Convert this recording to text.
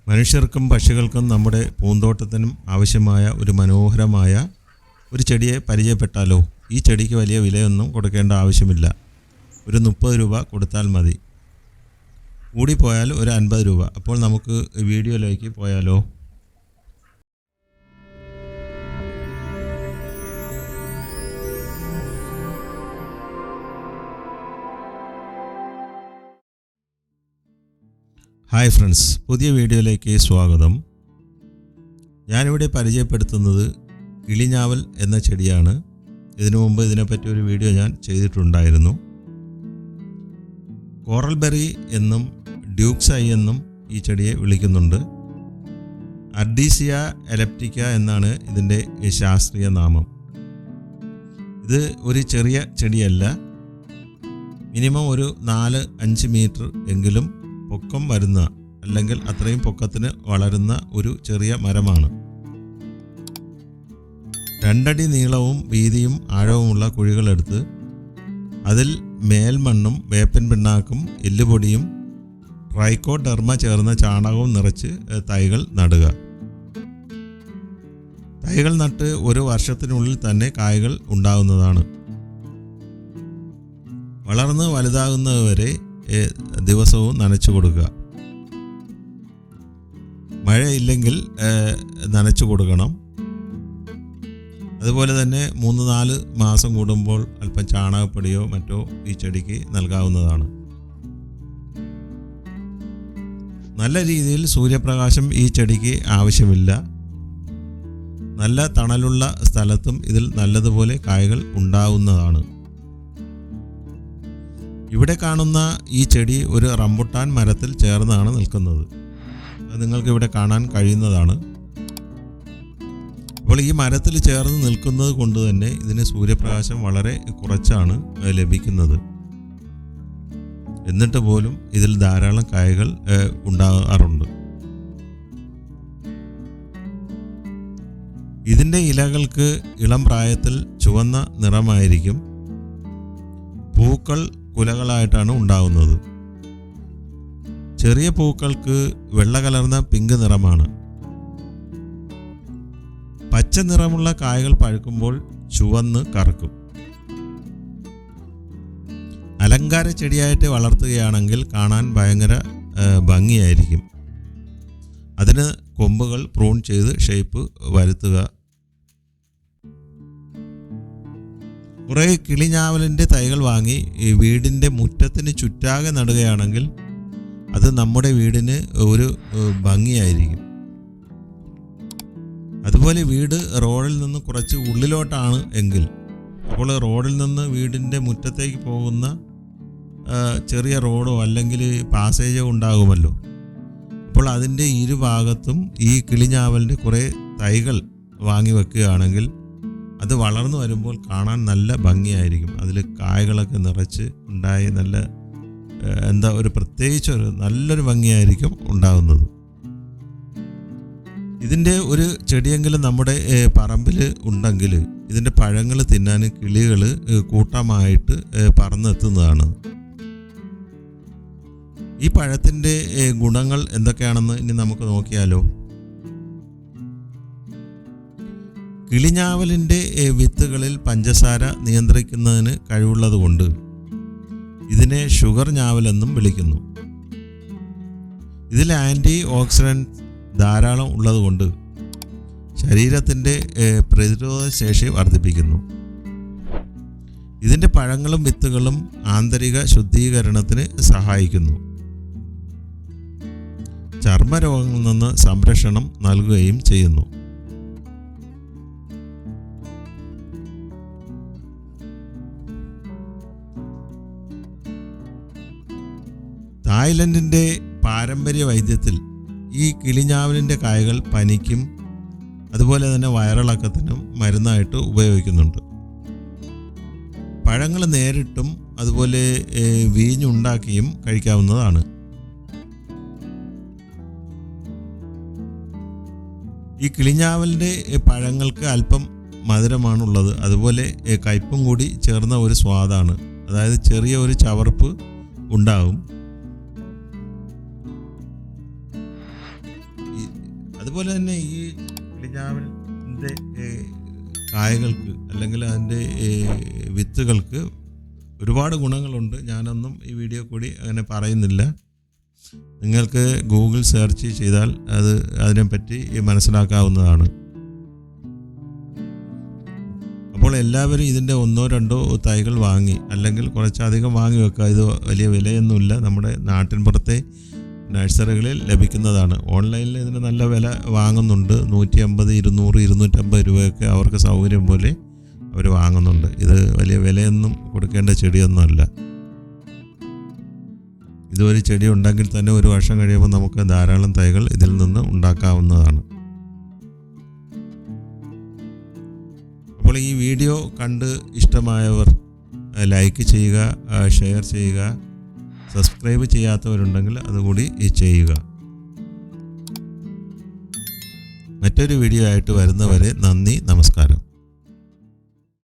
മനുഷ്യർക്കും പക്ഷികൾക്കും നമ്മുടെ പൂന്തോട്ടത്തിനും ആവശ്യമായ ഒരു മനോഹരമായ ഒരു ചെടിയെ പരിചയപ്പെട്ടാലോ? ഈ ചെടിക്ക് വലിയ വിലയൊന്നും കൊടുക്കേണ്ട ആവശ്യമില്ല. ഒരു 30 രൂപ കൊടുത്താൽ മതി. കൂടിപ്പോയാൽ ഒരു 50 രൂപ. അപ്പോൾ നമുക്ക് വീഡിയോയിലേക്ക് പോയാലോ? ഹായ് ഫ്രണ്ട്സ്, പുതിയ വീഡിയോയിലേക്ക് സ്വാഗതം. ഞാനിവിടെ പരിചയപ്പെടുത്തുന്നത് കിളിഞ്ഞാവൽ എന്ന ചെടിയാണ്. ഇതിനു മുമ്പ് ഇതിനെപ്പറ്റി ഒരു വീഡിയോ ഞാൻ ചെയ്തിട്ടുണ്ടായിരുന്നു. കോറൽ ബെറി എന്നും ഡ്യൂക്സ് ഐ എന്നും ഈ ചെടിയെ വിളിക്കുന്നുണ്ട്. അർഡീസിയ എലപ്റ്റിക്ക എന്നാണ് ഇതിൻ്റെ ശാസ്ത്രീയ നാമം. ഇത് ഒരു ചെറിയ ചെടിയല്ല. മിനിമം ഒരു 4-5 മീറ്റർ എങ്കിലും പൊക്കം വരുന്ന, അല്ലെങ്കിൽ അത്രയും പൊക്കത്തിന് വളരുന്ന ഒരു ചെറിയ മരമാണ്. 2 അടി നീളവും വീതിയും ആഴവുമുള്ള കുഴികളെടുത്ത് അതിൽ മേൽമണ്ണും വേപ്പിൻ പിണ്ണാക്കും എല്ലുപൊടിയും ട്രൈക്കോഡെർമ ചേർന്ന ചാണകവും നിറച്ച് തൈകൾ നടുക. തൈകൾ നട്ട് ഒരു വർഷത്തിനുള്ളിൽ തന്നെ കായ്കൾ ഉണ്ടാകുന്നതാണ്. വളർന്ന് വലുതാകുന്നതുവരെ ദിവസവും നനച്ചു കൊടുക്കുക. മഴയില്ലെങ്കിൽ നനച്ചു കൊടുക്കണം. അതുപോലെ തന്നെ 3-4 മാസം കൂടുമ്പോൾ അല്പം ചാണകപ്പൊടിയോ മറ്റോ ഈ ചെടിക്ക് നൽകാവുന്നതാണ്. നല്ല രീതിയിൽ സൂര്യപ്രകാശം ഈ ചെടിക്ക് ആവശ്യമില്ല. നല്ല തണലുള്ള സ്ഥലത്തും ഇതിൽ നല്ലതുപോലെ കായ്കൾ ഉണ്ടാവുന്നതാണ്. ഇവിടെ കാണുന്ന ഈ ചെടി ഒരു റംബുട്ടാൻ മരത്തിൽ ചേർന്നാണ് നിൽക്കുന്നത്. അത് നിങ്ങൾക്ക് ഇവിടെ കാണാൻ കഴിയുന്നതാണ്. അപ്പോൾ ഈ മരത്തിൽ ചേർന്ന് നിൽക്കുന്നത് കൊണ്ട് തന്നെ ഇതിന് സൂര്യപ്രകാശം വളരെ കുറച്ചാണ് ലഭിക്കുന്നത്. എന്നിട്ട് പോലും ഇതിൽ ധാരാളം കായ്കൾ ഉണ്ടാകാറുണ്ട്. ഇതിൻ്റെ ഇലകൾക്ക് ഇളം പ്രായത്തിൽ ചുവന്ന നിറമായിരിക്കും. പൂക്കൾ കുലകളായിട്ടാണ് ഉണ്ടാകുന്നത്. ചെറിയ പൂക്കൾക്ക് വെള്ള കലർന്ന പിങ്ക് നിറമാണ്. പച്ച നിറമുള്ള കായകൾ പഴുക്കുമ്പോൾ ചുവന്ന് കറുക്കും. അലങ്കാര ചെടിയായിട്ട് വളർത്തുകയാണെങ്കിൽ കാണാൻ ഭയങ്കര ഭംഗിയായിരിക്കും. അതിന് കൊമ്പുകൾ പ്രൂൺ ചെയ്ത് ഷേപ്പ് വരുത്തുക. കുറേ കിളിഞ്ഞാവലിൻ്റെ തൈകൾ വാങ്ങി ഈ വീടിൻ്റെ മുറ്റത്തിന് ചുറ്റാകെ നടുകയാണെങ്കിൽ അത് നമ്മുടെ വീടിന് ഒരു ഭംഗിയായിരിക്കും. അതുപോലെ വീട് റോഡിൽ നിന്ന് കുറച്ച് ഉള്ളിലോട്ടാണ് എങ്കിൽ, അപ്പോൾ റോഡിൽ നിന്ന് വീടിൻ്റെ മുറ്റത്തേക്ക് പോകുന്ന ചെറിയ റോഡോ അല്ലെങ്കിൽ പാസേജോ ഉണ്ടാകുമല്ലോ. അപ്പോൾ അതിൻ്റെ ഇരുഭാഗത്തും ഈ കിളിഞ്ഞാവലിൻ്റെ കുറേ തൈകൾ വാങ്ങി വെക്കുകയാണെങ്കിൽ അത് വളർന്നു വരുമ്പോൾ കാണാൻ നല്ല ഭംഗിയായിരിക്കും. അതിൽ കായകളൊക്കെ നിറച്ച് ഉണ്ടായി നല്ല ഒരു പ്രത്യേകിച്ചൊരു നല്ലൊരു ഭംഗിയായിരിക്കും ഉണ്ടാകുന്നത്. ഇതിൻ്റെ ഒരു ചെടിയെങ്കിലും നമ്മുടെ പറമ്പിൽ ഉണ്ടെങ്കിൽ ഇതിൻ്റെ പഴങ്ങൾ തിന്നാൻ കിളികൾ കൂട്ടമായിട്ട് പറന്നെത്തുന്നതാണ്. ഈ പഴത്തിൻ്റെ ഗുണങ്ങൾ എന്തൊക്കെയാണെന്ന് ഇനി നമുക്ക് നോക്കിയാലോ? കിളിഞ്ഞാവലിൻ്റെ വിത്തുകളിൽ പഞ്ചസാര നിയന്ത്രിക്കുന്നതിന് കഴിവുള്ളത് കൊണ്ട് ഇതിനെ ഷുഗർ ഞാവലെന്നും വിളിക്കുന്നു. ഇതിൽ ആൻറ്റി ഓക്സിഡൻറ്റ് ധാരാളം ഉള്ളതുകൊണ്ട് ശരീരത്തിൻ്റെ പ്രതിരോധ ശേഷി വർദ്ധിപ്പിക്കുന്നു. ഇതിൻ്റെ പഴങ്ങളും വിത്തുകളും ആന്തരിക ശുദ്ധീകരണത്തിന് സഹായിക്കുന്നു. ചർമ്മരോഗങ്ങളിൽ നിന്ന് സംരക്ഷണം നൽകുകയും ചെയ്യുന്നു. തായ്ലൻഡിൻ്റെ പാരമ്പര്യ വൈദ്യത്തിൽ ഈ കിളിഞ്ഞാവലിൻ്റെ കായകൾ പനിക്കും അതുപോലെ തന്നെ വയറിളക്കത്തിനും മരുന്നായിട്ട് ഉപയോഗിക്കുന്നുണ്ട്. പഴങ്ങൾ നേരിട്ടും അതുപോലെ വീഞ്ഞുണ്ടാക്കിയും കഴിക്കാവുന്നതാണ്. ഈ കിളിഞ്ഞാവലിൻ്റെ പഴങ്ങൾക്ക് അല്പം മധുരമാണുള്ളത്. അതുപോലെ കയ്പും കൂടി ചേർന്ന ഒരു സ്വാദാണ്. അതായത് ചെറിയ ഒരു ചവർപ്പ് ഉണ്ടാവും. അതുപോലെ തന്നെ ഈ കിളിഞ്ഞാവലിൻ്റെ കായകൾക്ക് അല്ലെങ്കിൽ അതിൻ്റെ വിത്തുകൾക്ക് ഒരുപാട് ഗുണങ്ങളുണ്ട്. ഞാനൊന്നും ഈ വീഡിയോ കൂടി അങ്ങനെ പറയുന്നില്ല. നിങ്ങൾക്ക് ഗൂഗിൾ സെർച്ച് ചെയ്താൽ അതിനെപ്പറ്റി മനസ്സിലാക്കാവുന്നതാണ്. അപ്പോൾ എല്ലാവരും ഇതിൻ്റെ 1-2 തൈകൾ വാങ്ങി, അല്ലെങ്കിൽ കുറച്ചധികം വാങ്ങി വെക്കുക. ഇത് വലിയ വിലയൊന്നുമില്ല, നമ്മുടെ നാട്ടിൻപുറത്തെ നഴ്സറികളിൽ ലഭിക്കുന്നതാണ്. ഓൺലൈനിൽ ഇതിന് നല്ല വില വാങ്ങുന്നുണ്ട്. 150, 200, 250 രൂപയൊക്കെ അവർക്ക് സൗകര്യം പോലെ അവർ വാങ്ങുന്നുണ്ട്. ഇത് വലിയ വിലയൊന്നും കൊടുക്കേണ്ട ചെടിയൊന്നുമല്ല. ഇതൊരു ചെടി ഉണ്ടെങ്കിൽ തന്നെ 1 വർഷം കഴിയുമ്പോൾ നമുക്ക് ധാരാളം തൈകൾ ഇതിൽ നിന്ന് ഉണ്ടാക്കാവുന്നതാണ്. അപ്പോൾ ഈ വീഡിയോ കണ്ട് ഇഷ്ടമായവർ ലൈക്ക് ചെയ്യുക, ഷെയർ ചെയ്യുക. സബ്സ്ക്രൈബ് ചെയ്യാത്തവരുണ്ടെങ്കിൽ അതുകൂടി ചെയ്യുക. മറ്റൊരു വീഡിയോ ആയിട്ട് വരുന്നവരെ നന്ദി, നമസ്കാരം.